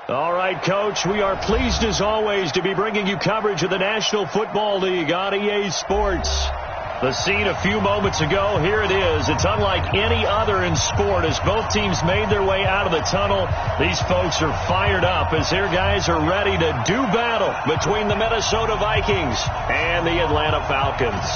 All right, Coach, we are pleased as always to be bringing you coverage of the National Football League on EA Sports. The scene a few moments ago, here it is. It's unlike any other in sport as both teams made their way out of the tunnel. These folks are fired up as their guys are ready to do battle between the Minnesota Vikings and the Atlanta Falcons.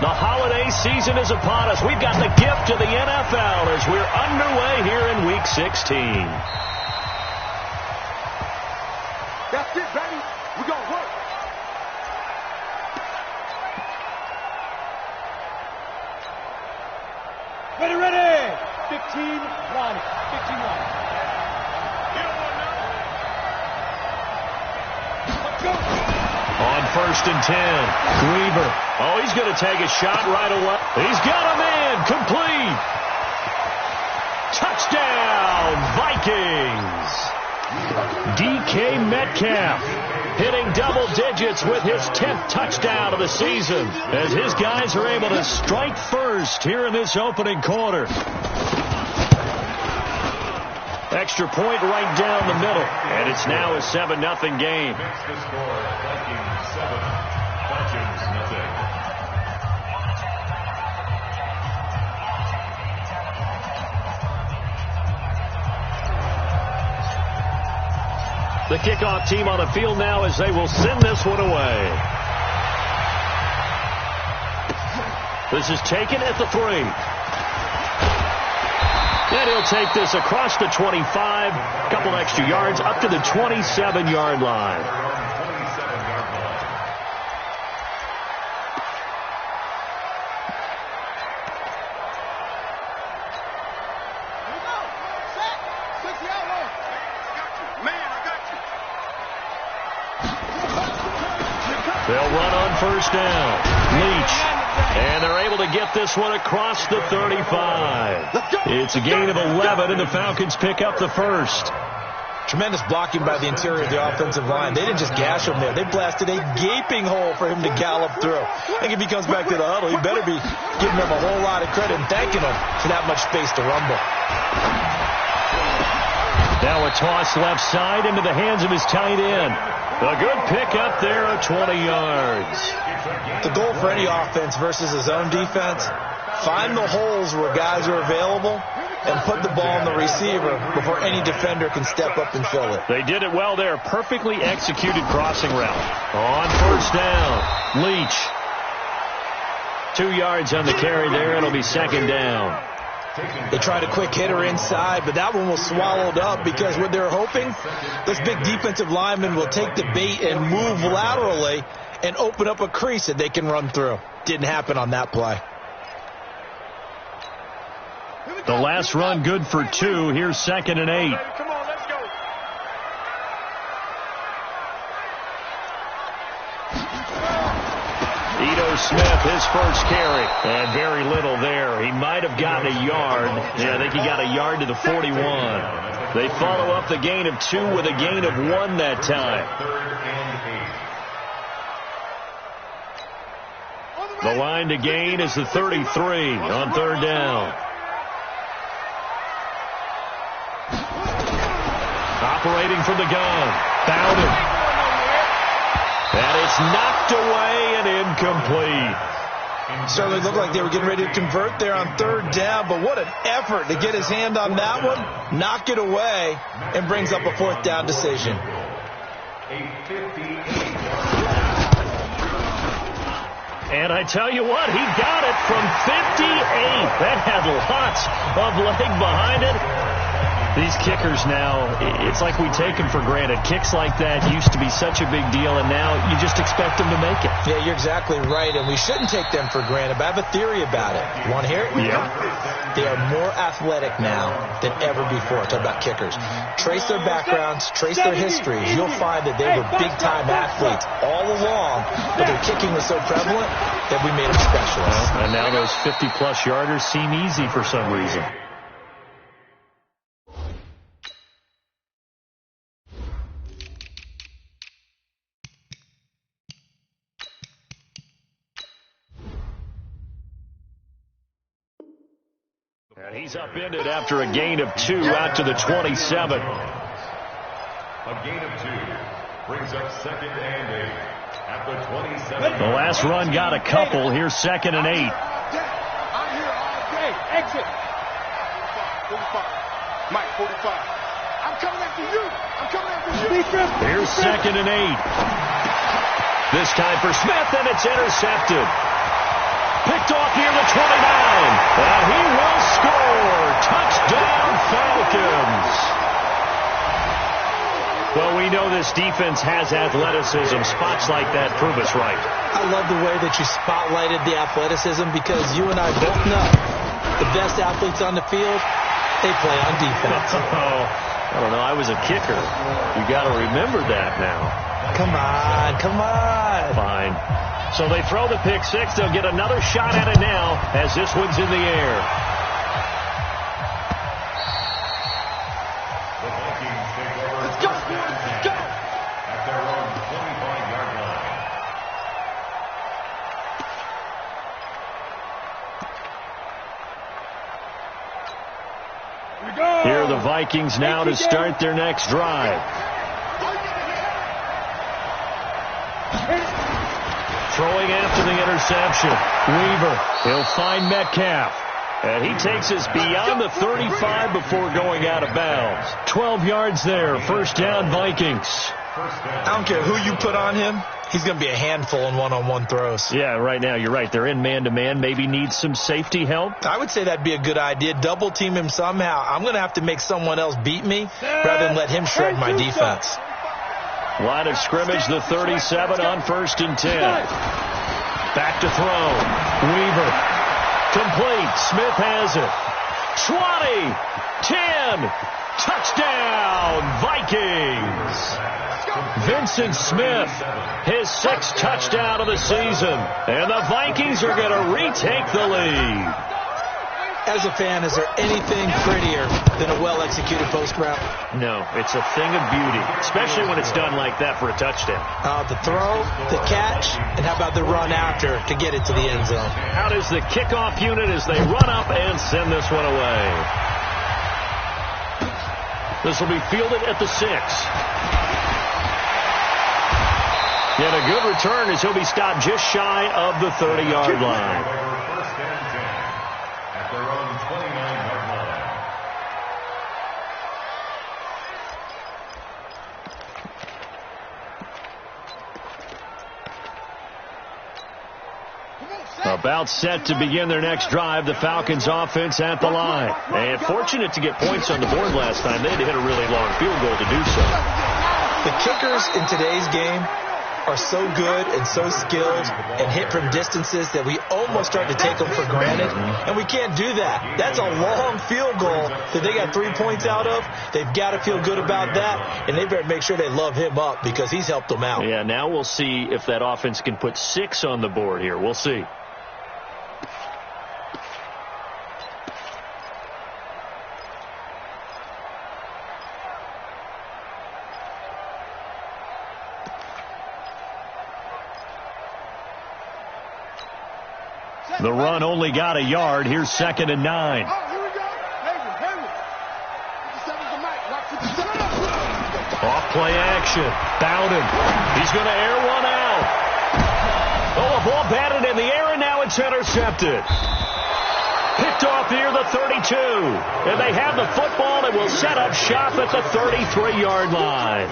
The holiday season is upon us. We've got the gift of the NFL as we're underway here in Week 16. That's it, baby. We're going to work. Ready. 15 line. 15 line. Let's go. On 1st and 10, Weaver. Oh, he's going to take a shot right away. He's got a man. Complete. Touchdown, Vikings. DK Metcalf hitting double digits with his 10th touchdown of the season as his guys are able to strike first here in this opening quarter. Extra point right down the middle, and it's now a 7-0 game. That's the score. Vikings 7, Falcons nothing. The kickoff team on the field now as they will send this one away. This is taken at the 3. And he'll take this across the 25, a couple extra yards, up to the 27-yard line. They'll run on 1st down. Leach. And they're able to get this one across the 35. It's a gain of 11, and the Falcons pick up the first. Tremendous blocking by the interior of the offensive line. They didn't just gash him there. They blasted a gaping hole for him to gallop through. I think if he comes back to the huddle, he better be giving them a whole lot of credit and thanking them for that much space to rumble. Now a toss left side into the hands of his tight end. A good pickup there of 20 yards. The goal for any offense versus his own defense, find the holes where guys are available and put the ball in the receiver before any defender can step up and fill it. They did it well there. Perfectly executed crossing route. On 1st down, Leach. 2 yards on the carry there. It'll be 2nd down. They tried a quick hitter inside, but that one was swallowed up because what they're hoping, this big defensive lineman will take the bait and move laterally and open up a crease that they can run through. Didn't happen on that play. The last run good for 2. Here's 2nd and 8. Come on, let's go. Ito Smith, his first carry. And very little there. He might have gotten a yard. Yeah, I think he got a yard to the 41. They follow up the gain of 2 with a gain of 1 that time. The line to gain is the 33 on 3rd down. Operating from the gun. Bowden. And it's knocked away and incomplete. Certainly looked like they were getting ready to convert there on 3rd down, but what an effort to get his hand on that one, knock it away, and brings up a 4th down decision. And I tell you what, he got it from 58. That had lots of leg behind it. These kickers now, it's like we take them for granted. Kicks like that used to be such a big deal, and now you just expect them to make it. Yeah, you're exactly right, and we shouldn't take them for granted, but I have a theory about it. You want to hear it? Yeah. They are more athletic now than ever before. Talk about kickers. Trace their backgrounds, trace their histories. You'll find that they were big-time athletes all along, but their kicking was so prevalent that we made them specialists. Well, and now those 50-plus yarders seem easy for some reason. He's upended after a gain of 2 out to the 27. A gain of 2 brings up 2nd and 8 at the 27. The last run got a couple. Here's 2nd and 8. I'm here all day. Exit. 45. Mike, 45. I'm coming after you. I'm coming after you. Here's 2nd and 8. This time for Smith, and it's intercepted. Picked off near the 29. And he will score. Touchdown, Falcons. Well, we know this defense has athleticism. Spots like that prove us right. I love the way that you spotlighted the athleticism because you and I both know the best athletes on the field, they play on defense. Oh, I don't know. I was a kicker. You got to remember that now. Come on, come on. Fine. So they throw the pick six. They'll get another shot at it now as this one's in the air. The Vikings take over. Let's go. Let's go. At their own 25-yard line. Here we go. Here are the Vikings now to start their next drive. Throwing after the interception. Weaver. He'll find Metcalf. And he takes us beyond the 35 before going out of bounds. 12 yards there. First down, Vikings. I don't care who you put on him. He's going to be a handful in one-on-one throws. Yeah, right now, you're right. They're in man-to-man. Maybe needs some safety help. I would say that'd be a good idea. Double team him somehow. I'm going to have to make someone else beat me rather than let him shred my defense. Line of scrimmage, the 37 on 1st and 10. Back to throw. Weaver. Complete. Smith has it. 20. 10. Touchdown, Vikings. Vincent Smith, his 6th touchdown of the season. And the Vikings are going to retake the lead. As a fan, is there anything prettier than a well-executed post route? No, it's a thing of beauty, especially when it's done like that for a touchdown. The throw, the catch, and how about the run after to get it to the end zone? How does the kickoff unit as they run up and send this one away? This will be fielded at the 6. And a good return as he'll be stopped just shy of the 30-yard line. First and 10 at their own 29-yard line. About set to begin their next drive, the Falcons offense at the line. And fortunate to get points on the board last time. They had to hit a really long field goal to do so. The kickers in today's game are so good and so skilled and hit from distances that we almost start to take them for granted. And we can't do that. That's a long field goal that they got 3 points out of. They've got to feel good about that, and they better make sure they love him up because he's helped them out. Yeah, now we'll see if that offense can put 6 on the board here. We'll see. The run only got a yard. Here's 2nd and 9. Oh, here we go. Hayward. 57's the mic. Off play action. Bowden. He's going to air one out. Oh, a ball batted in the air, and now it's intercepted. Picked off near the 32. And they have the football and will set up shop at the 33-yard line.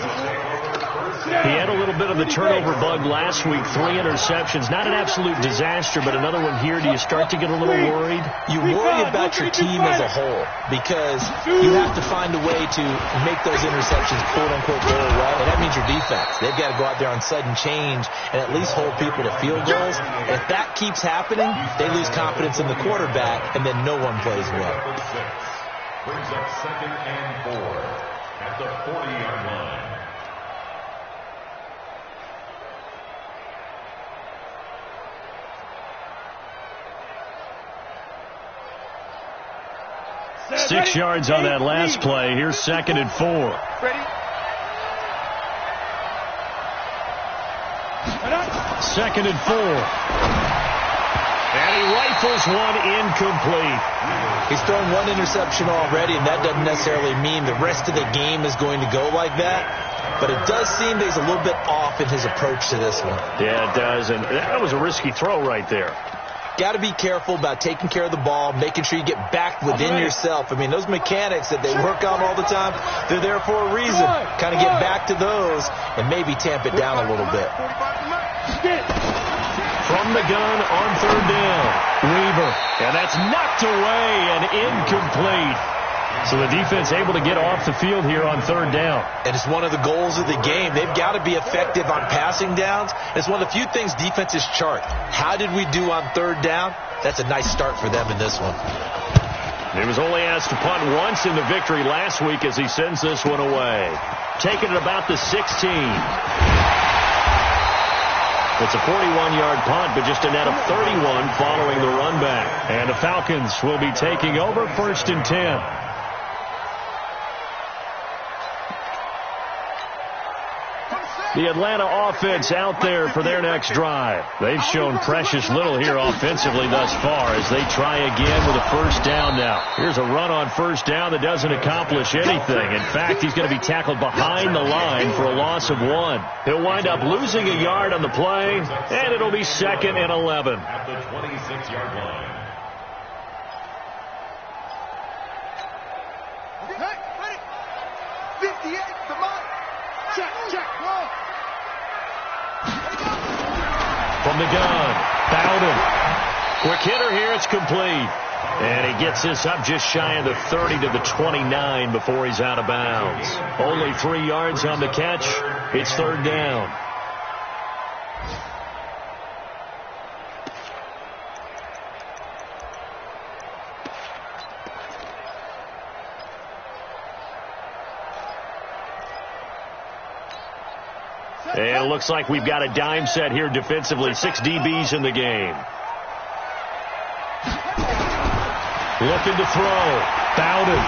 He had a little bit of the turnover bug last week, 3 interceptions. Not an absolute disaster, but another one here. Do you start to get a little worried? You worry about your team as a whole because you have to find a way to make those interceptions, quote-unquote, go away. And that means your defense. They've got to go out there on sudden change and at least hold people to field goals. If that keeps happening, they lose confidence in the quarterback, and then no one plays well. Brings up 2nd and 4 at the 40-yard line. Six yards on that last play. Here's 2nd and 4. Ready? 2nd and 4. And he rifles one incomplete. He's thrown one interception already, and that doesn't necessarily mean the rest of the game is going to go like that. But it does seem that he's a little bit off in his approach to this one. Yeah, it does. And that was a risky throw right there. Got to be careful about taking care of the ball, making sure you get back within yourself. I mean, those mechanics that they work on all the time, they're there for a reason. Kind of get back to those and maybe tamp it down a little bit. From the gun on third down, Weaver. And that's knocked away and incomplete. So the defense able to get off the field here on third down. And it's one of the goals of the game. They've got to be effective on passing downs. It's one of the few things defenses chart. How did we do on third down? That's a nice start for them in this one. He was only asked to punt once in the victory last week as he sends this one away. Taking it about the 16. It's a 41-yard punt, but just a net of 31 following the run back. And the Falcons will be taking over 1st and 10. The Atlanta offense out there for their next drive. They've shown precious little here offensively thus far as they try again with a first down now. Here's a run on first down that doesn't accomplish anything. In fact, he's going to be tackled behind the line for a loss of 1. He'll wind up losing a yard on the play, and it'll be 2nd and 11. At the 26-yard line. Hey, 58 to mine. Check. From the gun, Bowden. Quick hitter here, it's complete. And he gets this up just shy of the 30 to the 29 before he's out of bounds. Only 3 yards on the catch. It's third down. And it looks like we've got a dime set here defensively. 6 DBs in the game. Looking to throw. Bowden.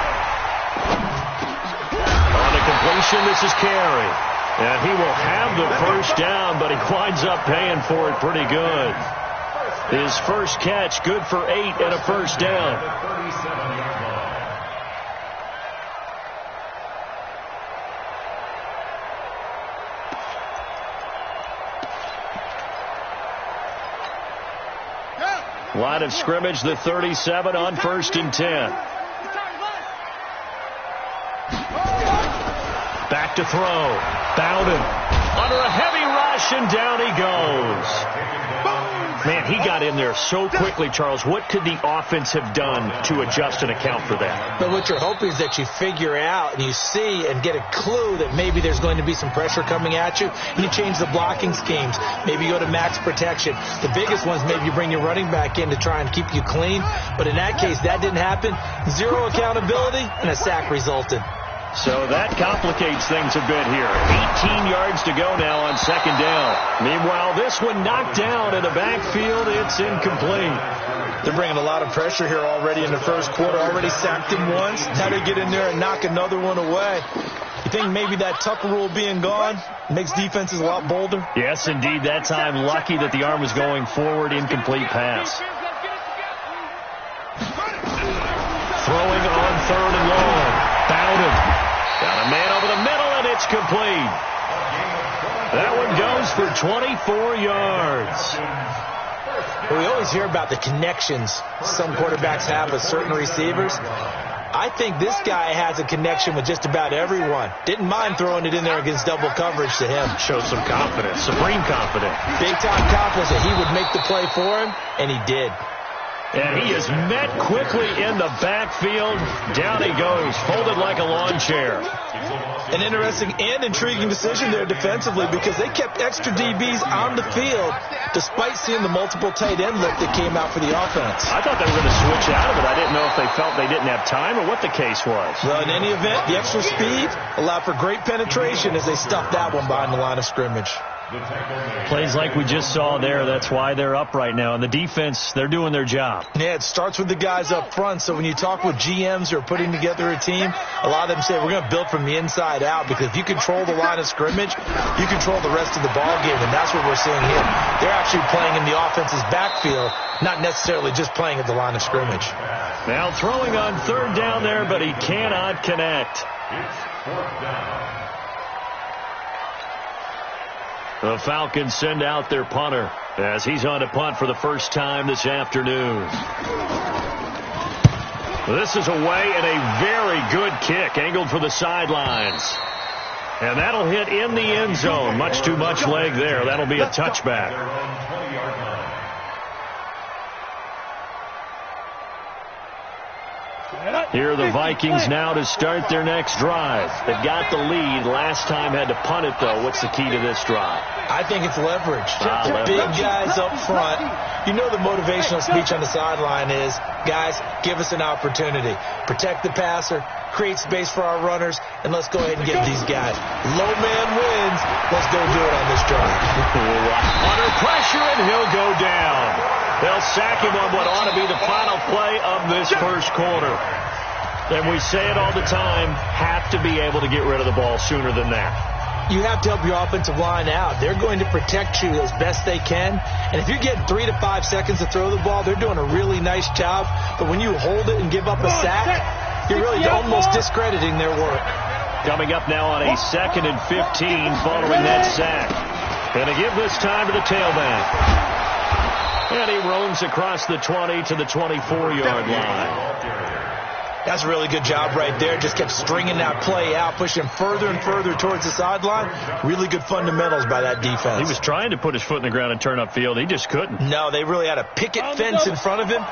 On the completion, this is Carey. And he will have the first down, but he winds up paying for it pretty good. His first catch, good for 8 and a first down. Line of scrimmage, the 37 on 1st and 10. Back to throw. Bowden under a heavy rush, and down he goes. Man, he got in there so quickly, Charles. What could the offense have done to adjust and account for that? But what you're hoping is that you figure out and you see and get a clue that maybe there's going to be some pressure coming at you, and you change the blocking schemes. Maybe you go to max protection. The biggest ones, maybe you bring your running back in to try and keep you clean. But in that case, that didn't happen. 0 accountability, and a sack resulted. So that complicates things a bit here. 18 yards to go now on 2nd down. Meanwhile, this one knocked down in the backfield. It's incomplete. They're bringing a lot of pressure here already in the first quarter. Already sacked him once. Now they get in there and knock another one away. You think maybe that Tucker rule being gone makes defenses a lot bolder? Yes, indeed. That time, lucky that the arm was going forward. Incomplete pass. Throwing on 3rd and long. Bowden. Got a man over the middle, and it's complete. That one goes for 24 yards. Well, we always hear about the connections some quarterbacks have with certain receivers. I think this guy has a connection with just about everyone. Didn't mind throwing it in there against double coverage to him. Shows some confidence, supreme confidence. Big-time confidence that he would make the play for him, and he did. And he is met quickly in the backfield. Down he goes, folded like a lawn chair. An interesting and intriguing decision there defensively because they kept extra DBs on the field despite seeing the multiple tight end lift that came out for the offense. I thought they were going to switch out of it. I didn't know if they felt they didn't have time or what the case was. Well, in any event, the extra speed allowed for great penetration as they stuffed that one behind the line of scrimmage. Plays like we just saw there. That's why they're up right now. And the defense, they're doing their job. Yeah, it starts with the guys up front. So when you talk with GMs who are putting together a team, a lot of them say we're going to build from the inside out, because if you control the line of scrimmage, you control the rest of the ball game, and that's what we're seeing here. They're actually playing in the offense's backfield, not necessarily just playing at the line of scrimmage. Now throwing on third down there, but he cannot connect. It's fourth down. The Falcons send out their punter as he's on to punt for the first time this afternoon. This is away, and a very good kick angled for the sidelines. And that'll hit in the end zone. Much too much leg there. That'll be a touchback. Here are the Vikings now to start their next drive. They've got the lead. Last time had to punt it, though. What's the key to this drive? I think it's leverage. Big guys up front. You know the motivational speech on the sideline is, guys, give us an opportunity. Protect the passer, create space for our runners, and let's go ahead and get these guys. Low man wins. Let's go do it on this drive. Under pressure, and he'll go down. They'll sack him on what ought to be the final play of this first quarter. And we say it all the time, have to be able to get rid of the ball sooner than that. You have to help your offensive line out. They're going to protect you as best they can. And if you're getting 3 to 5 seconds to throw the ball, they're doing a really nice job. But when you hold it and give up a sack, you're really almost discrediting their work. Coming up now on a 2nd and 15 following that sack. And to give this time to the tailback. And he roams across the 20 to the 24-yard line. That's a really good job right there. Just kept stringing that play out, pushing further and further towards the sideline. Really good fundamentals by that defense. He was trying to put his foot in the ground and turn upfield. He just couldn't. No, they really had a picket fence in front of him.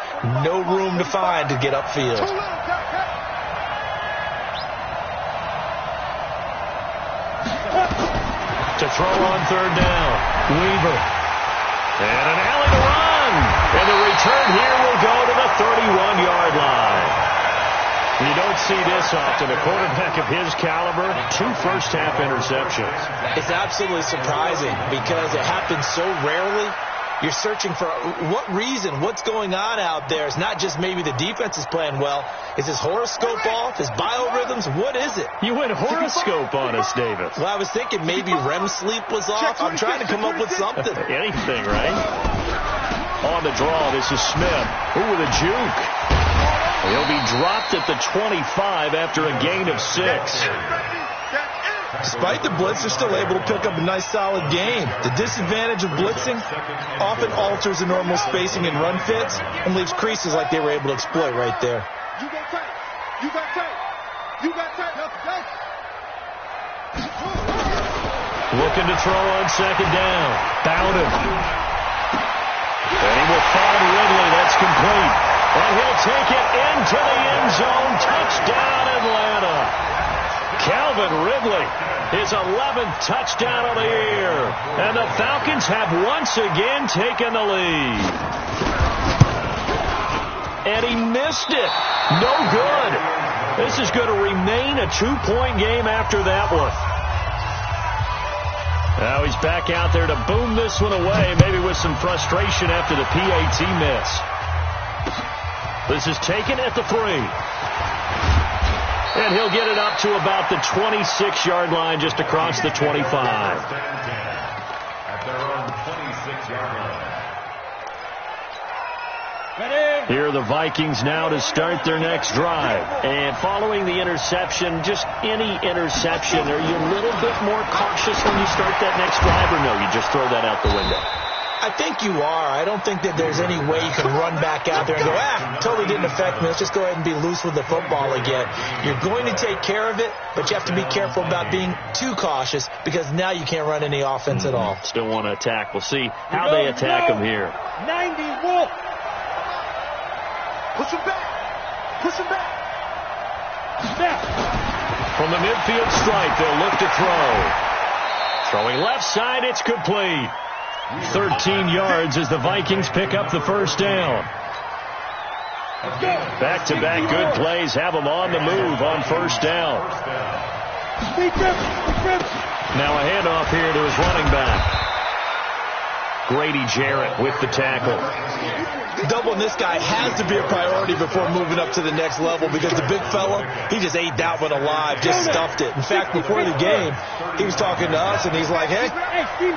No room to find to get upfield. To throw on third down. Weaver. And an alley to run. And the return here will go to the 31-yard line. You don't see this often. A quarterback of his caliber, 2 first-half interceptions. It's absolutely surprising because it happens so rarely. You're searching for what reason, what's going on out there. It's not just maybe the defense is playing well. Is his horoscope off? His biorhythms? What is it? You went horoscope on us, David. Well, I was thinking maybe REM sleep was off. I'm trying to come up with something. Anything, right? On the draw, this is Smith. Ooh, with a juke. He'll be dropped at the 25 after a gain of 6. Despite the blitz, they're still able to pick up a nice solid game. The disadvantage of blitzing often alters the normal spacing and run fits and leaves creases like they were able to exploit right there. You got tight. You got tight. You got tight. Looking to throw on 2nd down. Bowden. And he will find Ridley. That's complete. And he'll take it into the end zone. Touchdown, Atlanta. Calvin Ridley, his 11th touchdown of the year. And the Falcons have once again taken the lead. And he missed it. No good. This is going to remain a 2-point game after that one. Now he's back out there to boom this one away, maybe with some frustration after the PAT miss. This is taken at the 3. And he'll get it up to about the 26-yard line, just across the 25. At their own 26-yard line. Here are the Vikings now to start their next drive. And following the interception, just any interception, are you a little bit more cautious when you start that next drive, or no, you just throw that out the window? I think you are. I don't think that there's any way you can run back out there and go, totally didn't affect me. Let's just go ahead and be loose with the football again. You're going to take care of it, but you have to be careful about being too cautious because now you can't run any offense at all. Still want to attack. We'll see how they attack them here. 90 Wolf. Push him back. Push him back. Snap. From the midfield stripe, they'll look to throw. Throwing left side, it's complete. 13 yards as the Vikings pick up the first down. Back-to-back good plays have them on the move on first down. Now a handoff here to his running back. Grady Jarrett with the tackle. Doubling this guy has to be a priority before moving up to the next level because the big fella, he just ate that one alive, just stuffed it. In fact, before the game, he was talking to us, and he's like, hey,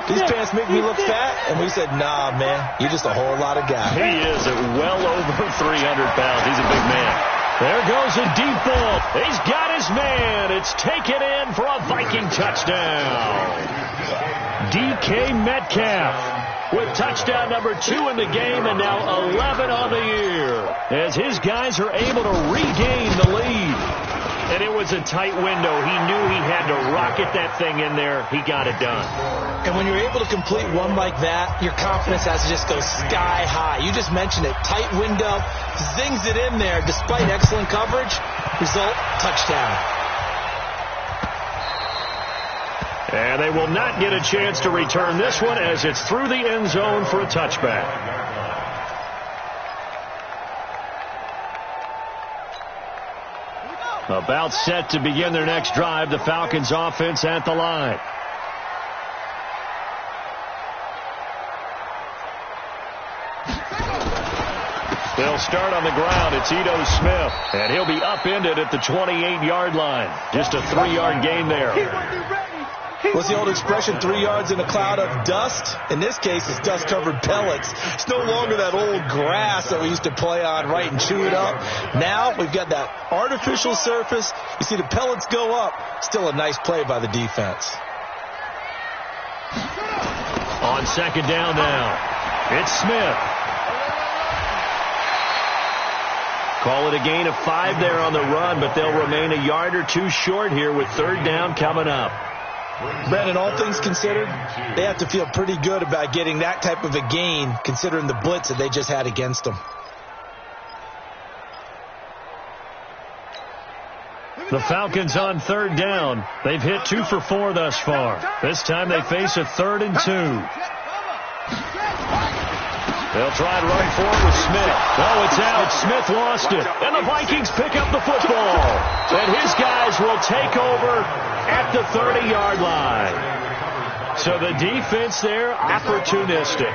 these pants make me look fat. And we said, nah, man, you're just a whole lot of guy. He is at well over 300 pounds. He's a big man. There goes a deep ball. He's got his man. It's taken in for a Viking touchdown. DK Metcalf with touchdown number 2 in the game and now 11 on the year as his guys are able to regain the lead. And it was a tight window. He knew he had to rocket that thing in there. He got it done. And when you're able to complete one like that, your confidence has to just go sky high. You just mentioned it. Tight window, zings it in there despite excellent coverage. Result, touchdown. And they will not get a chance to return this one as it's through the end zone for a touchback. About set to begin their next drive, the Falcons offense at the line. They'll start on the ground. It's Ito Smith, and he'll be upended at the 28-yard line. Just a 3-yard gain there. What's the old expression, 3 yards in a cloud of dust? In this case, it's dust-covered pellets. It's no longer that old grass that we used to play on, right, and chew it up. Now we've got that artificial surface. You see the pellets go up. Still a nice play by the defense. On second down now, it's Smith. Call it a gain of 5 there on the run, but they'll remain a yard or 2 short here with third down coming up. Brandon, all things considered, they have to feel pretty good about getting that type of a gain considering the blitz that they just had against them. The Falcons on third down. They've hit 2 for 4 thus far. This time they face a 3rd and 2. They'll try to run forward with Smith. Oh, it's out. Smith lost it. And the Vikings pick up the football. And his guys will take over at the 30-yard line. So the defense there, opportunistic.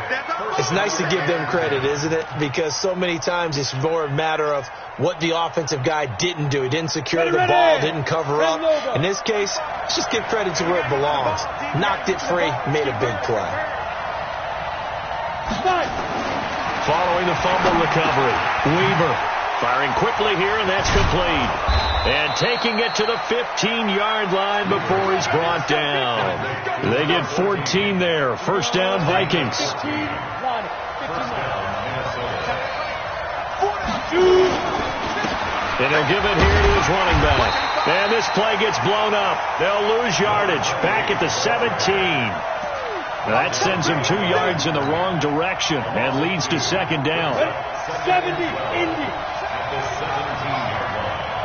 It's nice to give them credit, isn't it? Because so many times it's more a matter of what the offensive guy didn't do. He didn't secure the ball, didn't cover up. In this case, let's just give credit to where it belongs. Knocked it free, made a big play. Following the fumble recovery, Weaver firing quickly here, and that's complete. And taking it to the 15-yard line before he's brought down. They get 14 there. First down, Vikings. And he'll give it here to his running back. And this play gets blown up. They'll lose yardage back at the 17. That sends him 2 yards in the wrong direction and leads to second down. 70, Indy.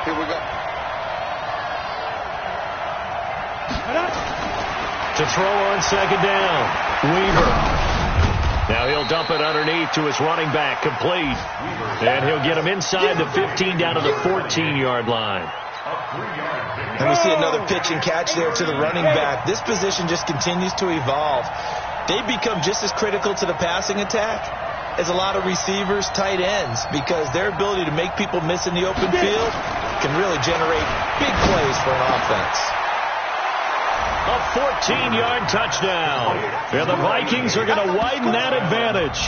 Here we go. To throw on second down, Weaver. Now he'll dump it underneath to his running back, complete. And he'll get him inside the 15 down to the 14-yard line. And we see another pitch and catch there to the running back. This position just continues to evolve. They become just as critical to the passing attack as a lot of receivers, tight ends, because their ability to make people miss in the open field can really generate big plays for an offense. A 14-yard touchdown. And the Vikings are going to widen that advantage.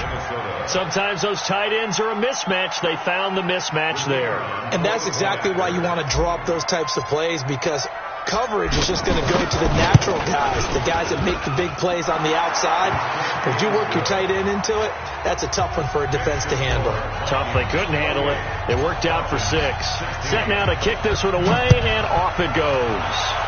Sometimes those tight ends are a mismatch. They found the mismatch there. And that's exactly why you want to draw up those types of plays, because coverage is just going to go to the natural guys, the guys that make the big plays on the outside. If you work your tight end into it, that's a tough one for a defense to handle. Tough. They couldn't handle it. It worked out for 6. Set now to kick this one away, and off it goes.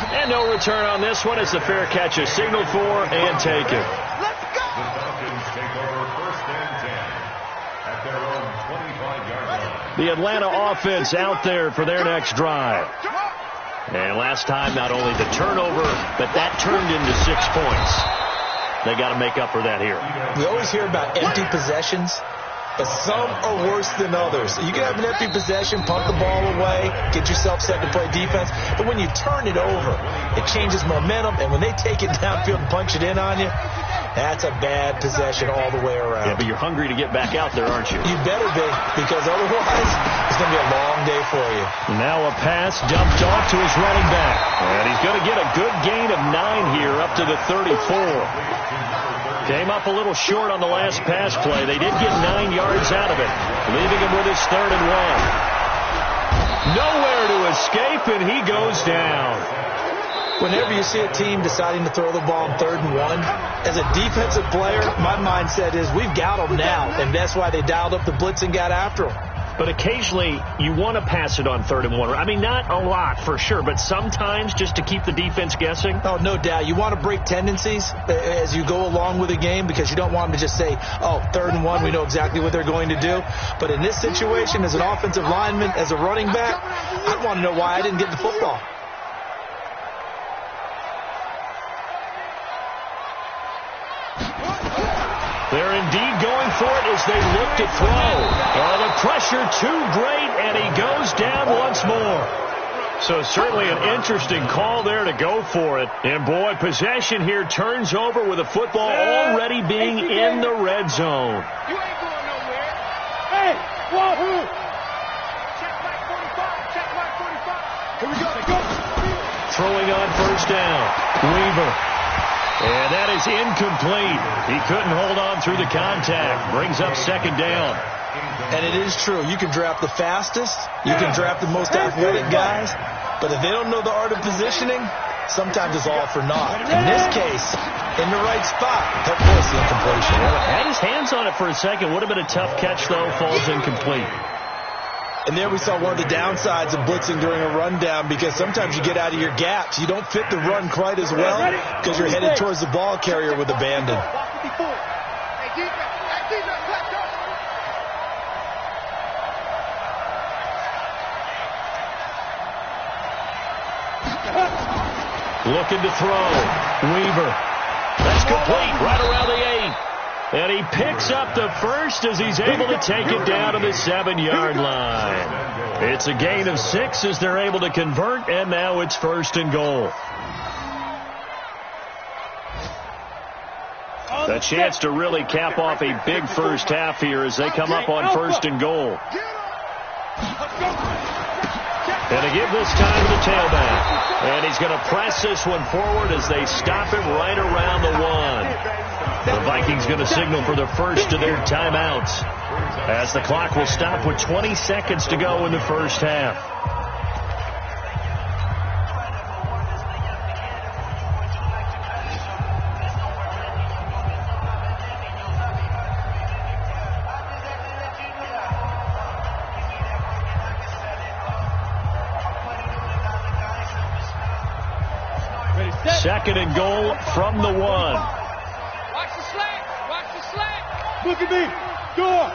And no return on this one as the fair catch is signaled for and taken. The Falcons take over first and 10 at their own 25-yard line. The Atlanta offense out there for their next drive. And last time, not only the turnover, but that turned into 6 points. They got to make up for that here. We always hear about empty possessions. but some are worse than others. You can have an empty possession, pump the ball away, get yourself set to play defense, but when you turn it over, it changes momentum, and when they take it downfield and punch it in on you, that's a bad possession all the way around. Yeah, but you're hungry to get back out there, aren't you? You better be, because otherwise it's going to be a long day for you. Now a pass dumped off to his running back. And he's going to get a good gain of 9 here up to the 34. Came up a little short on the last pass play. They did get 9 yards out of it, leaving him with his 3rd and 1. Nowhere to escape, and he goes down. Whenever you see a team deciding to throw the ball on 3rd and 1, as a defensive player, my mindset is we've got them now, and that's why they dialed up the blitz and got after them. But occasionally, you want to pass it on 3rd and 1. I mean, not a lot for sure, but sometimes just to keep the defense guessing. Oh, no doubt. You want to break tendencies as you go along with the game because you don't want them to just say, oh, 3rd and 1, we know exactly what they're going to do. But in this situation, as an offensive lineman, as a running back, I want to know why I didn't get the football. They're indeed going for it as they look to throw. Oh, the pressure too great, and he goes down once more. So certainly an interesting call there to go for it. And, boy, possession here turns over with the football already being in the red zone. You ain't going nowhere. Hey, whoa. Check back 45. Check back 45. Here we go. Throwing on 1st down. Weaver. And that is incomplete. He couldn't hold on through the contact. Brings up 2nd down. And it is true. You can draft the fastest. You can draft the most athletic guys. But if they don't know the art of positioning, sometimes it's all for naught. In this case, in the right spot, that was the incompletion. Had his hands on it for a second. Would have been a tough catch, though. Falls incomplete. And there we saw one of the downsides of blitzing during a rundown because sometimes you get out of your gaps. You don't fit the run quite as well because you're headed towards the ball carrier with abandon. Looking to throw. Weaver. That's complete right around the 8. And he picks up the 1st as he's able to take it down to the 7-yard line. It's a gain of 6 as they're able to convert, and now it's 1st and goal. A chance to really cap off a big first half here as they come up on 1st and goal. And to give this time to the tailback. And he's going to press this one forward as they stop him right around the 1. The Vikings going to signal for the first of their timeouts as the clock will stop with 20 seconds to go in the first half. Second and goal from the 1. Watch the slack. Watch the slack. Look at me. Go.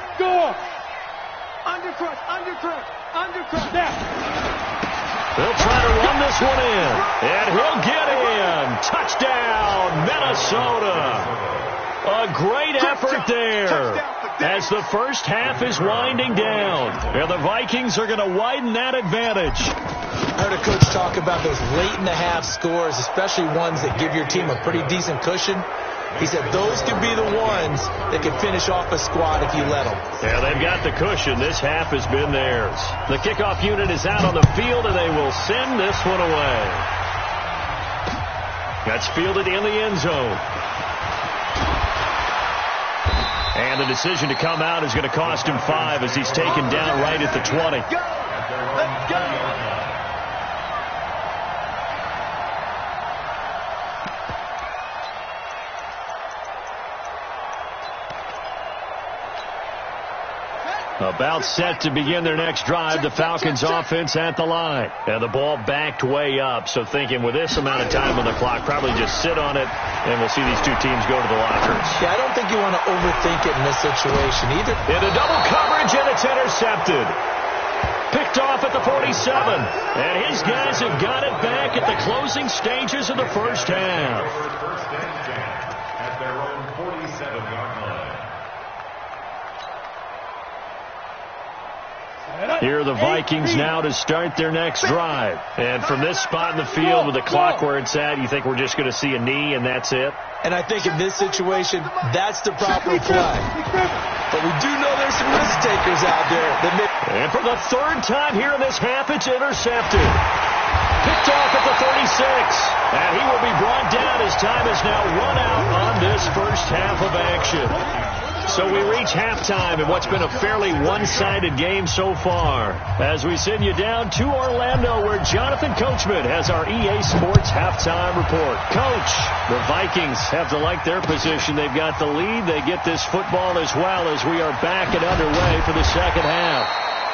Undercut. Now. They'll try to run this one in. And he'll get in. Touchdown, Minnesota. A great effort there as the first half is winding down. And the Vikings are going to widen that advantage. I heard a coach talk about those late-in-the-half scores, especially ones that give your team a pretty decent cushion. He said those could be the ones that can finish off a squad if you let them. Yeah, they've got the cushion. This half has been theirs. The kickoff unit is out on the field, and they will send this one away. That's fielded in the end zone. And the decision to come out is going to cost him 5 as he's taken down right at the 20. Let's go. About set to begin their next drive, the Falcons offense at the line. And the ball backed way up, so thinking with this amount of time on the clock, probably just sit on it, and we'll see these two teams go to the lockers. Yeah, I don't think you want to overthink it in this situation either. Into double coverage, and it's intercepted. Picked off at the 47. And his guys have got it back at the closing stages of the first half. First and 10 at their own 47-yard line. Here are the Vikings now to start their next drive. And from this spot in the field with the clock where it's at, you think we're just going to see a knee and that's it? And I think in this situation, that's the proper play. But we do know there's some risk takers out there. And for the third time here in this half, it's intercepted. Picked off at the 36. And he will be brought down as time is now run out on this first half of action. So we reach halftime in what's been a fairly one-sided game so far. As we send you down to Orlando, where Jonathan Coachman has our EA Sports halftime report. Coach, the Vikings have to like their position. They've got the lead. They get this football as well as we are back and underway for the second half.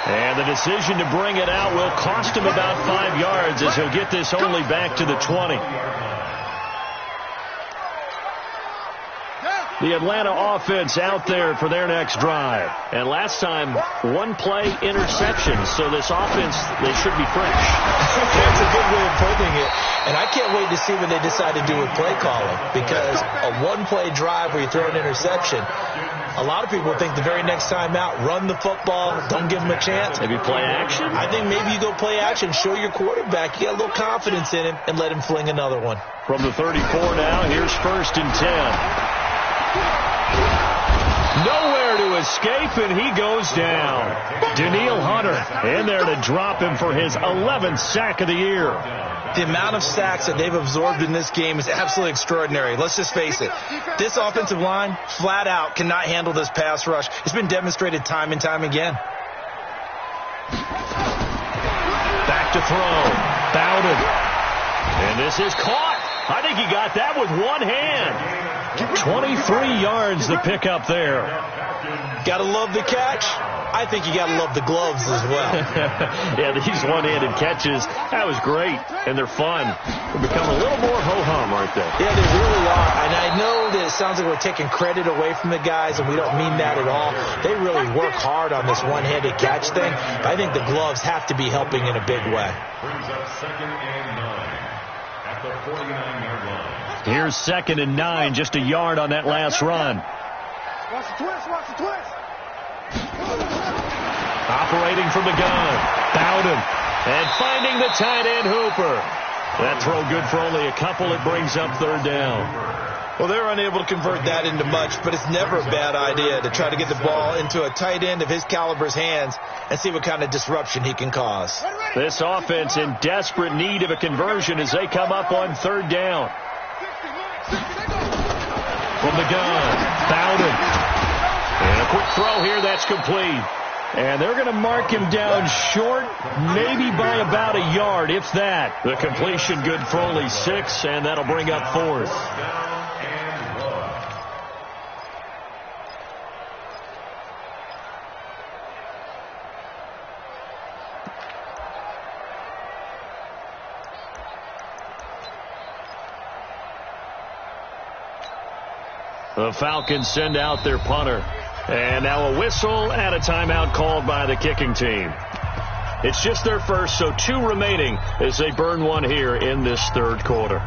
And the decision to bring it out will cost him about 5 yards as he'll get this only back to the 20. The Atlanta offense out there for their next drive. And last time, one-play interception. So this offense, they should be fresh. That's a good way of putting it. And I can't wait to see what they decide to do with play calling. Because a one-play drive where you throw an interception, a lot of people think the very next time out, run the football, don't give them a chance. Maybe play action? I think maybe you go play action, show your quarterback you got a little confidence in him, and let him fling another one. From the 34 now, here's 1st and 10. Nowhere to escape, and he goes down. Danielle Hunter in there to drop him for his 11th sack of the year. The amount of sacks that they've absorbed in this game is absolutely extraordinary. Let's just face it. This offensive line, flat out, cannot handle this pass rush. It's been demonstrated time and time again. Back to throw. Bowden. And this is caught. I think he got that with one hand. 23 yards the pickup there. Got to love the catch. I think you got to love the gloves as well. Yeah, these one-handed catches, that was great, and they're fun. They've become a little more ho-hum, aren't they? Yeah, they really are. And I know that it sounds like we're taking credit away from the guys, and we don't mean that at all. They really work hard on this one-handed catch thing. But I think the gloves have to be helping in a big way. Brings up 2nd and 9 at the 49-yard line. Here's 2nd and 9, just a yard on that last run. Watch the twist, watch the twist. Operating from the gun. Bowden. And finding the tight end Hooper. That throw good for only a couple. It brings up 3rd down. Well, they're unable to convert that into much, but it's never a bad idea to try to get the ball into a tight end of his caliber's hands and see what kind of disruption he can cause. This offense in desperate need of a conversion as they come up on 3rd down. From the gun, Bowden. And a quick throw here, that's complete. And they're going to mark him down short, maybe by about a yard, if that. The completion good for only 6, and that'll bring up 4th. The Falcons send out their punter. And now a whistle and a timeout called by the kicking team. It's just their first, so 2 remaining as they burn one here in this 3rd quarter.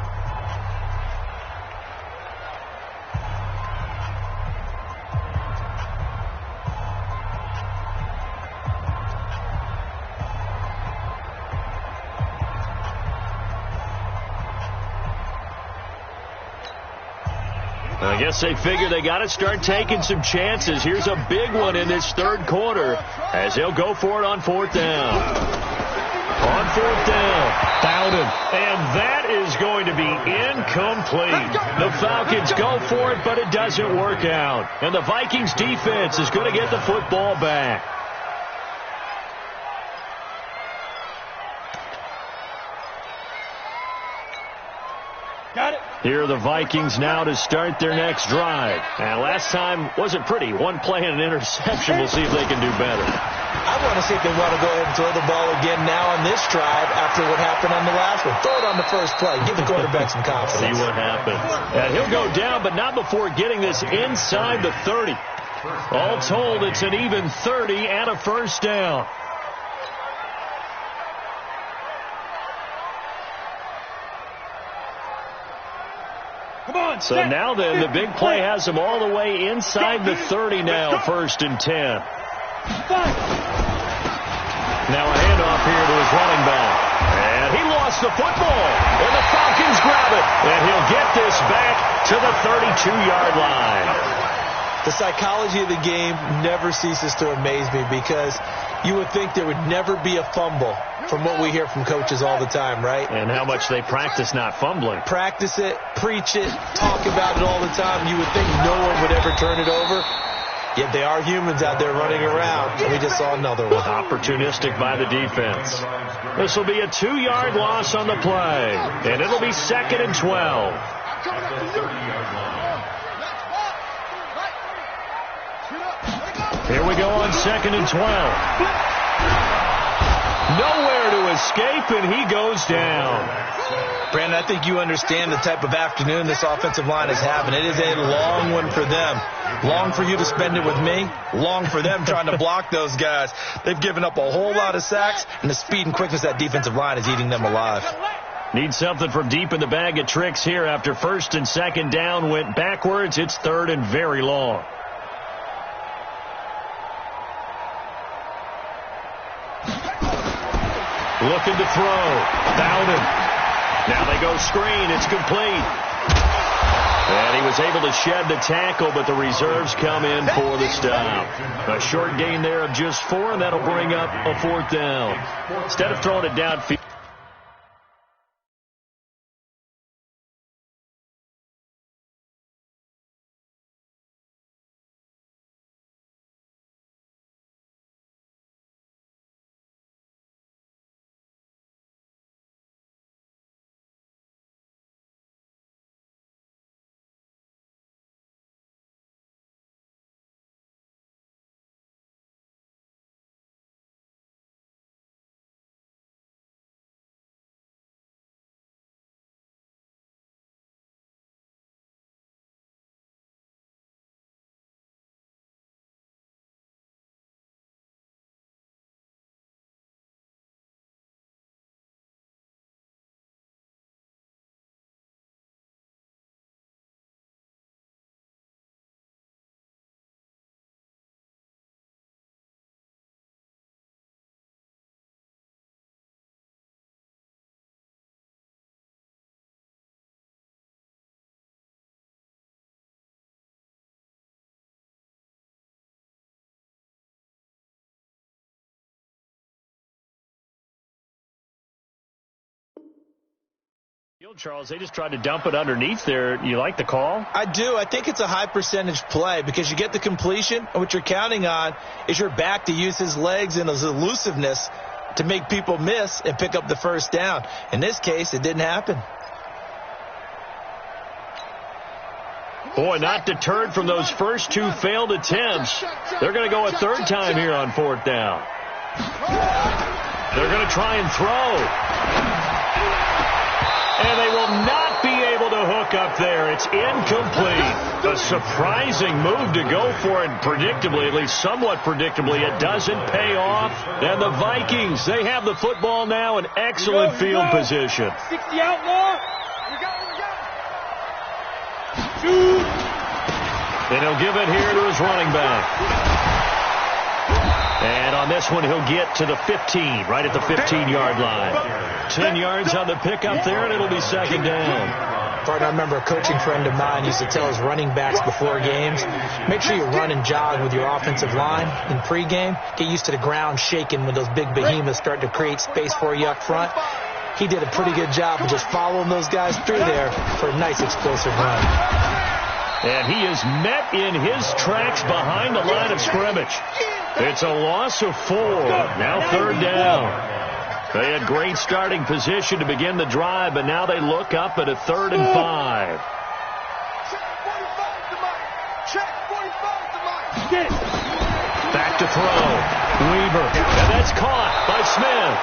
I guess they figure they got to start taking some chances. Here's a big one in this 3rd quarter as they'll go for it on 4th down. On 4th down, Bowden. And that is going to be incomplete. The Falcons go for it, but it doesn't work out. And the Vikings defense is going to get the football back. Got it. Here are the Vikings now to start their next drive. And last time wasn't pretty. One play and an interception. We'll see if they can do better. I want to see if they want to go ahead and throw the ball again now on this drive after what happened on the last one. Throw it on the first play. Give the quarterback some confidence. See what happens. And he'll go down, but not before getting this inside the 30. All told, it's an even 30 and a 1st down. So now then, the big play has them all the way inside the 30 now, 1st and 10. Now a handoff here to his running back. And he lost the football. And the Falcons grab it. And he'll get this back to the 32-yard line. The psychology of the game never ceases to amaze me because you would think there would never be a fumble from what we hear from coaches all the time, right? And how much they practice not fumbling. Practice it, preach it, talk about it all the time. You would think no one would ever turn it over. Yet they are humans out there running around, and we just saw another one. Opportunistic by the defense. This will be a 2-yard loss on the play, and it'll be 2nd and 12. Here we go on 2nd and 12. Nowhere to escape, and he goes down. Brandon, I think you understand the type of afternoon this offensive line is having. It is a long one for them. Long for you to spend it with me. Long for them trying to block those guys. They've given up a whole lot of sacks, and the speed and quickness of that defensive line is eating them alive. Need something from deep in the bag of tricks here after 1st and 2nd down went backwards. It's 3rd and very long. Looking to throw. Found him. Now they go screen. It's complete. And he was able to shed the tackle, but the reserves come in for the stop. A short gain there of just 4, and that'll bring up a 4th down. Instead of throwing it downfield. Charles, they just tried to dump it underneath there. You like the call? I do. I think it's a high percentage play because you get the completion, and what you're counting on is your back to use his legs and his elusiveness to make people miss and pick up the 1st down. In this case, it didn't happen. Boy, not deterred from those first 2 failed attempts. They're going to go a 3rd time here on 4th down. They're going to try and throw. And they will not be able to hook up there. It's incomplete. A surprising move to go for it predictably, at least somewhat predictably. It doesn't pay off. And the Vikings, they have the football now in excellent field position. 60 outlaw. Shoot. And he'll give it here to his running back. And on this one, he'll get to the 15, right at the 15-yard line. 10 yards on the pickup there, and it'll be 2nd down. Partner, I remember a coaching friend of mine used to tell his running backs before games, make sure you run and jog with your offensive line in pregame. Get used to the ground shaking when those big behemoths start to create space for you up front. He did a pretty good job of just following those guys through there for a nice explosive run. And he is met in his tracks behind the line of scrimmage. It's a loss of 4. Now 3rd down. They had great starting position to begin the drive, but now they look up at a 3rd and 5. Back to throw. Weaver. And that's caught by Smith.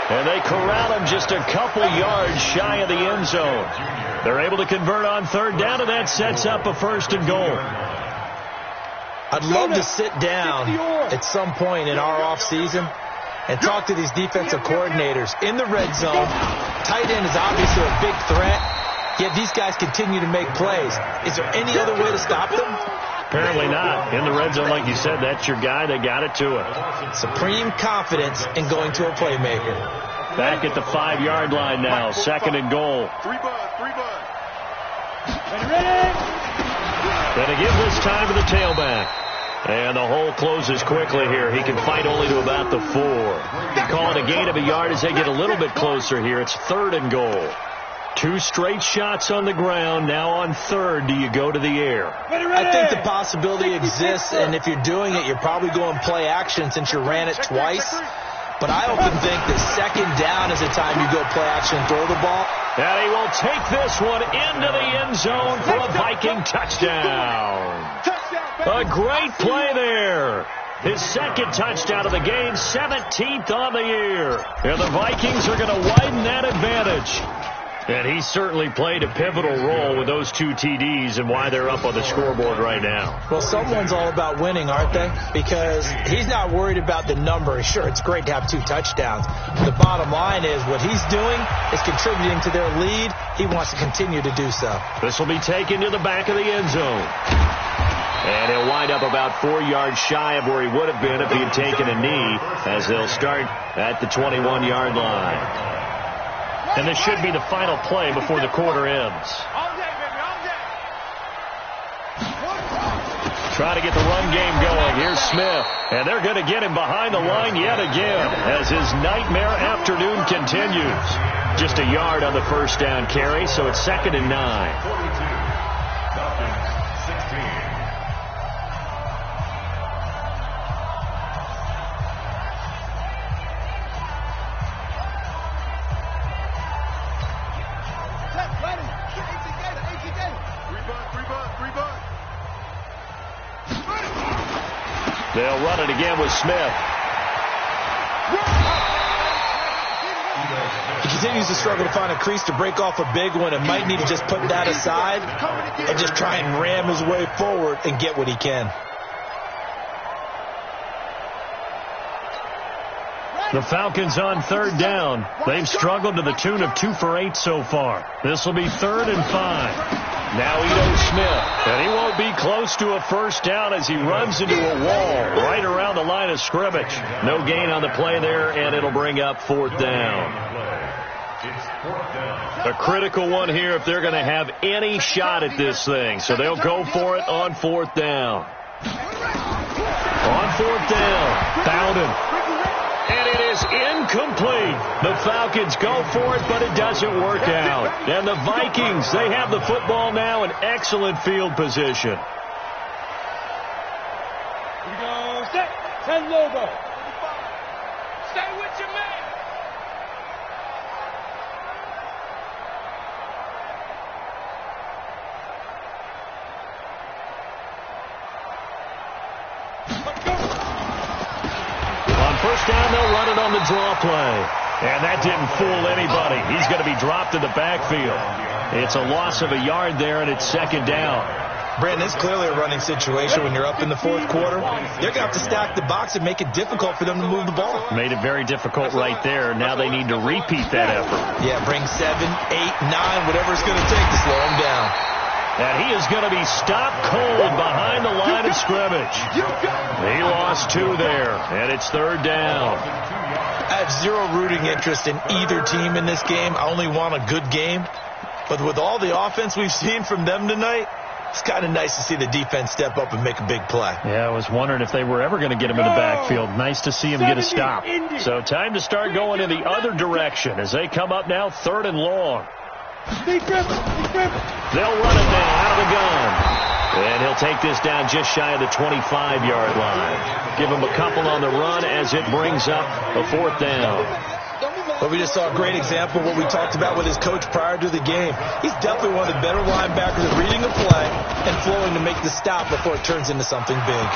And they corral him just a couple yards shy of the end zone. They're able to convert on 3rd down, and that sets up a 1st and goal. I'd love to sit down at some point in our offseason and talk to these defensive coordinators in the red zone. Tight end is obviously a big threat, yet these guys continue to make plays. Is there any other way to stop them? Apparently not. In the red zone, like you said, that's your guy. They got it to him. Supreme confidence in going to a playmaker. Back at the 5-yard line now. 2nd and goal. 3 bud. Going to give this time to the tailback. And the hole closes quickly here. He can fight only to about the 4. Call it a gain of a yard as they get a little bit closer here. It's 3rd and goal. 2 straight shots on the ground. Now on 3rd, do you go to the air? I think the possibility exists, and if you're doing it, you're probably going play action since you ran it twice. But I often think that 2nd down is the time you go play action and throw the ball. And he will take this one into the end zone for a Viking touchdown. A great play there. His 2nd touchdown of the game, 17th on the year. And the Vikings are going to widen that advantage. And he certainly played a pivotal role with those 2 TDs and why they're up on the scoreboard right now. Well, someone's all about winning, aren't they? Because he's not worried about the number. Sure, it's great to have 2 touchdowns. The bottom line is what he's doing is contributing to their lead. He wants to continue to do so. This will be taken to the back of the end zone. And he'll wind up about 4 yards shy of where he would have been if he had taken a knee, as they'll start at the 21-yard line. And this should be the final play before the quarter ends. Trying to get the run game going. Here's Smith. And they're going to get him behind the line yet again as his nightmare afternoon continues. Just a yard on the first down carry, so it's 2nd and 9. 42. Falcons 16. They'll run it again with Smith. He continues to struggle to find a crease to break off a big one and might need to just put that aside and just try and ram his way forward and get what he can. The Falcons on 3rd down. They've struggled to the tune of 2 for 8 so far. This will be 3rd and 5. Now Ito Smith, and he won't be close to a first down as he runs into a wall right around the line of scrimmage. No gain on the play there, and it'll bring up 4th down. A critical one here if they're going to have any shot at this thing. So they'll go for it on 4th down. On 4th down, Bowden. And it is incomplete. The Falcons go for it, but it doesn't work out. And the Vikings, they have the football now in excellent field position. Here we go. Set. 10 logo. Stay with your man. First down, they'll run it on the draw play. And that didn't fool anybody. He's going to be dropped in the backfield. It's a loss of a yard there, and it's 2nd down. Brandon, it's clearly a running situation when you're up in the 4th quarter. They're going to have to stack the box and make it difficult for them to move the ball. Made it very difficult right there. Now they need to repeat that effort. Yeah, bring 7, 8, 9, whatever it's going to take to slow them down. And he is going to be stopped cold behind the line of scrimmage. He lost 2 there, and it's 3rd down. I have zero rooting interest in either team in this game. I only want a good game. But with all the offense we've seen from them tonight, it's kind of nice to see the defense step up and make a big play. Yeah, I was wondering if they were ever going to get him in the backfield. Nice to see him get a stop. So time to start going in the other direction as they come up now 3rd and long. They'll run it now out of the gun. And he'll take this down just shy of the 25-yard line. Give him a couple on the run as it brings up a 4th down. Well, we just saw a great example of what we talked about with his coach prior to the game. He's definitely one of the better linebackers at reading the play and flowing to make the stop before it turns into something big.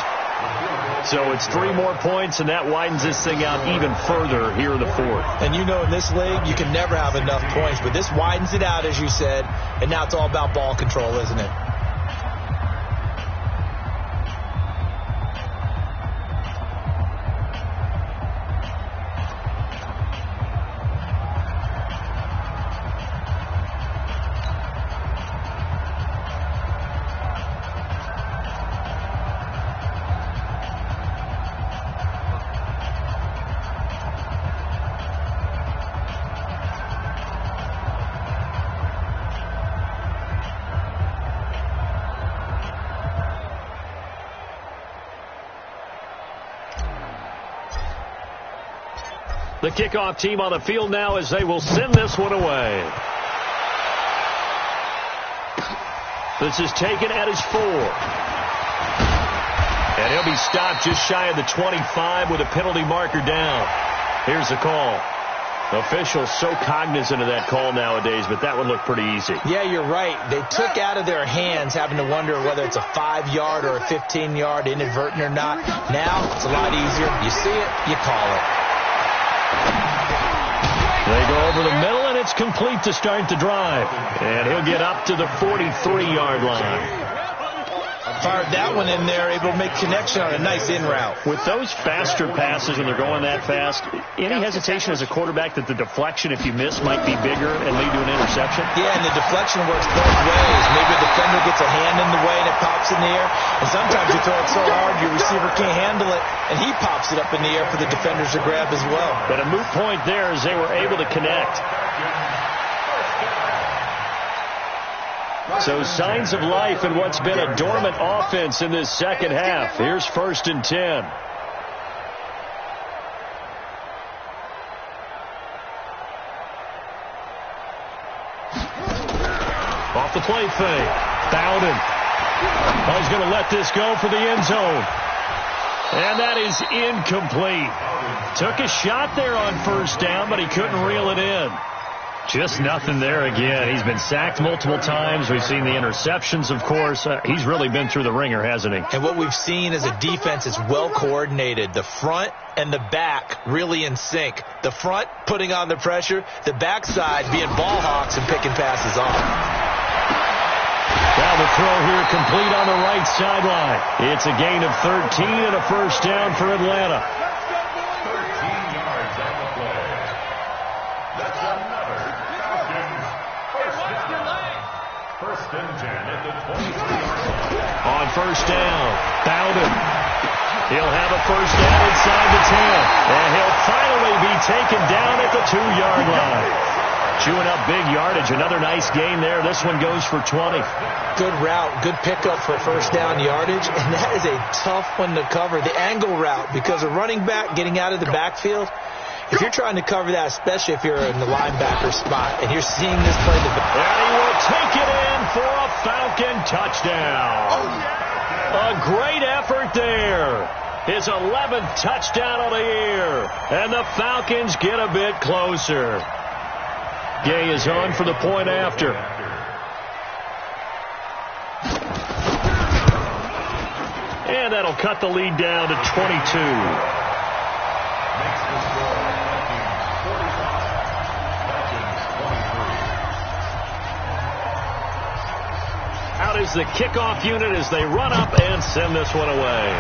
So it's 3 more points, and that widens this thing out even further here in the 4th. And you know in this league, you can never have enough points, but this widens it out, as you said, and now it's all about ball control, isn't it? The kickoff team on the field now as they will send this one away. This is taken at his 4. And he'll be stopped just shy of the 25 with a penalty marker down. Here's the call. Officials so cognizant of that call nowadays, but that one looked pretty easy. Yeah, you're right. They took out of their hands having to wonder whether it's a 5-yard or a 15-yard, inadvertent or not. Now it's a lot easier. You see it, you call it. They go over the middle, and it's complete to start the drive. And he'll get up to the 43-yard line. Fired that one in there, able to make connection on a nice in route. With those faster passes, and they're going that fast, any hesitation as a quarterback that the deflection, if you miss, might be bigger and lead to an interception? Yeah, and the deflection works both ways. Maybe a defender gets a hand in the way and it pops in the air. And sometimes you throw it so hard your receiver can't handle it, and he pops it up in the air for the defenders to grab as well. But a moot point there as they were able to connect. So signs of life in what's been a dormant offense in this second half. Here's 1st and 10. Off the play fake. Bowden. He's going to let this go for the end zone. And that is incomplete. Took a shot there on 1st down, but he couldn't reel it in. Just nothing there again. He's been sacked multiple times. We've seen the interceptions, of course. He's really been through the ringer, hasn't he? And what we've seen is a defense is well coordinated. The front and the back really in sync. The front putting on the pressure. The backside being ball hawks and picking passes off. Now the throw here complete on the right sideline. It's a gain of 13 and a 1st down for Atlanta. 13 yards on the play. That's another Falcons first down. 1st and 10 at the 23-yard line. On 1st down, Bowden. He'll have a 1st down inside the 10. And he'll finally be taken down at the 2-yard line. Chewing up big yardage. Another nice gain there. This one goes for 20. Good route. Good pickup for 1st down yardage. And that is a tough one to cover. The angle route, because a running back getting out of the backfield, if you're trying to cover that, especially if you're in the linebacker spot, and you're seeing this play. And he will take it in for a Falcon touchdown. A great effort there. His 11th touchdown of the year. And the Falcons get a bit closer. Gay is on for the point after. And that'll cut the lead down to 22. Makes the score Vikings 45, Falcons 23. Out is the kickoff unit as they run up and send this one away.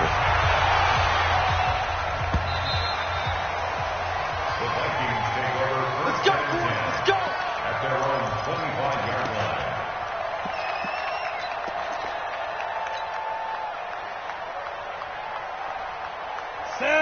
The Vikings take over first and 10 at their own 25-yard line.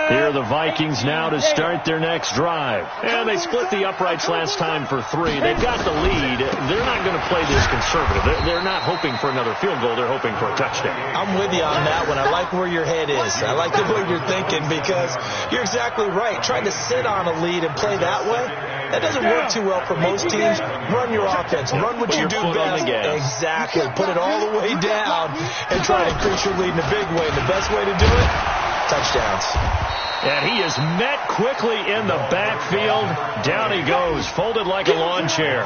Here are the Vikings now to start their next drive. And they split the uprights last time for 3. They've got the lead. They're not going to play this conservative. They're not hoping for another field goal. They're hoping for a touchdown. I'm with you on that one. I like where your head is. I like the way you're thinking, because you're exactly right. Trying to sit on a lead and play that way, that doesn't work too well for most teams. Run your offense. Run what you do best. Exactly. Put it all the way down and try to increase your lead in a big way. And the best way to do it, touchdowns. And he is met quickly in the backfield. Down he goes, folded like a lawn chair.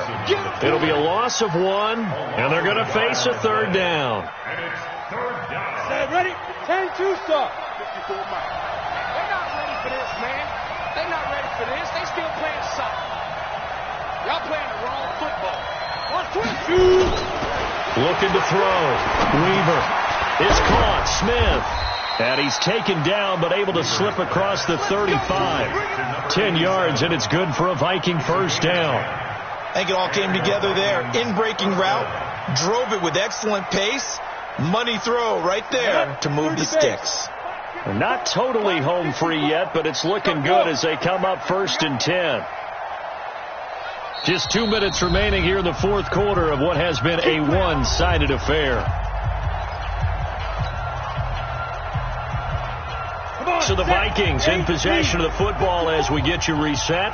It'll be a loss of 1, and they're going to face a 3rd down. And it's 3rd down. Say, ready? 10-2 start. They're not ready for this, man. They're not ready for this. They still playing soccer. Y'all playing the wrong football. 1-2. Looking to throw. Weaver is caught. Smith. And he's taken down, but able to slip across the 35. 10 yards, and it's good for a Viking 1st down. I think it all came together there. In-breaking route. Drove it with excellent pace. Money throw right there to move the sticks. They're not totally home free yet, but it's looking good as they come up 1st and 10. Just 2 minutes remaining here in the 4th quarter of what has been a one-sided affair. Come on, So the Vikings in possession of the football as we get you reset.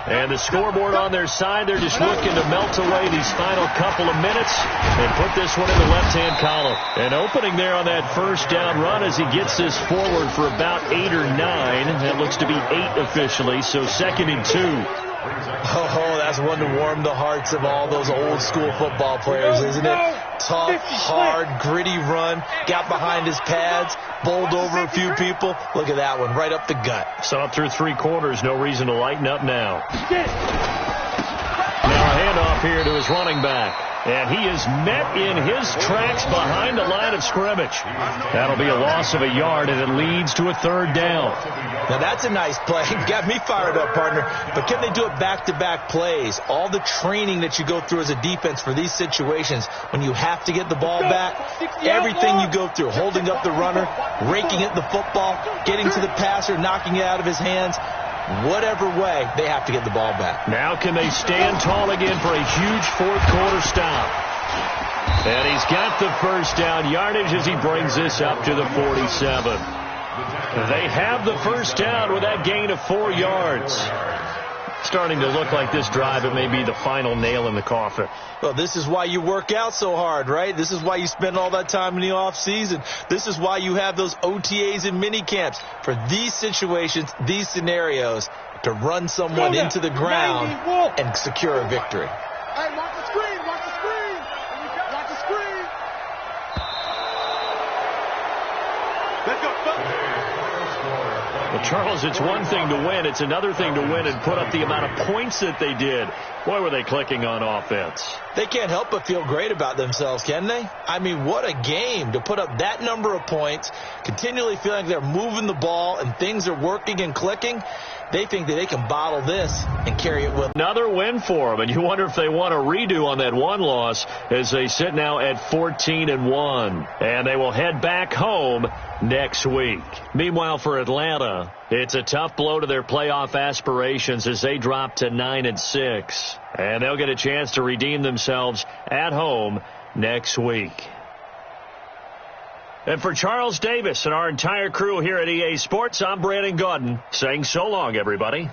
And the scoreboard on their side, they're just looking to melt away these final couple of minutes and put this one in the left-hand column. And opening there on that first down run as he gets this forward for about 8 or 9. That looks to be 8 officially, so 2nd and 2. Oh, that's one to warm the hearts of all those old school football players, isn't it? Tough, hard, gritty run, got behind his pads, bowled over a few people. Look at that one, right up the gut. So up through 3 quarters, no reason to lighten up now. Now a handoff here to his running back. And he is met in his tracks behind the line of scrimmage. That'll be a loss of a yard, and it leads to a 3rd down. Now that's a nice play. Got me fired up, partner. But can they do it back-to-back plays? All the training that you go through as a defense for these situations, when you have to get the ball back, everything you go through, holding up the runner, raking at the football, getting to the passer, knocking it out of his hands, whatever way, they have to get the ball back. Now can they stand tall again for a huge 4th quarter stop? And he's got the first down yardage as he brings this up to the 47. They have the first down with that gain of 4 yards. Starting to look like this drive, it may be the final nail in the coffin. Well, this is why you work out so hard, right? This is why you spend all that time in the off season. This is why you have those OTAs and mini camps for these situations, these scenarios, to run someone into the ground and secure a victory. Hey, watch the screen, watch the screen. Watch the screen. Let's go. Well, Charles, it's one thing to win. It's another thing to win and put up the amount of points that they did. Boy, were they clicking on offense. They can't help but feel great about themselves, can they? I mean, what a game to put up that number of points, continually feeling like they're moving the ball and things are working and clicking. They think that they can bottle this and carry it with them. Another win for them, and you wonder if they want a redo on that one loss as they sit now at 14-1. And they will head back home next week. Meanwhile, for Atlanta, it's a tough blow to their playoff aspirations as they drop to 9-6. And they'll get a chance to redeem themselves at home next week. And for Charles Davis and our entire crew here at EA Sports, I'm Brandon Gaudin saying so long, everybody.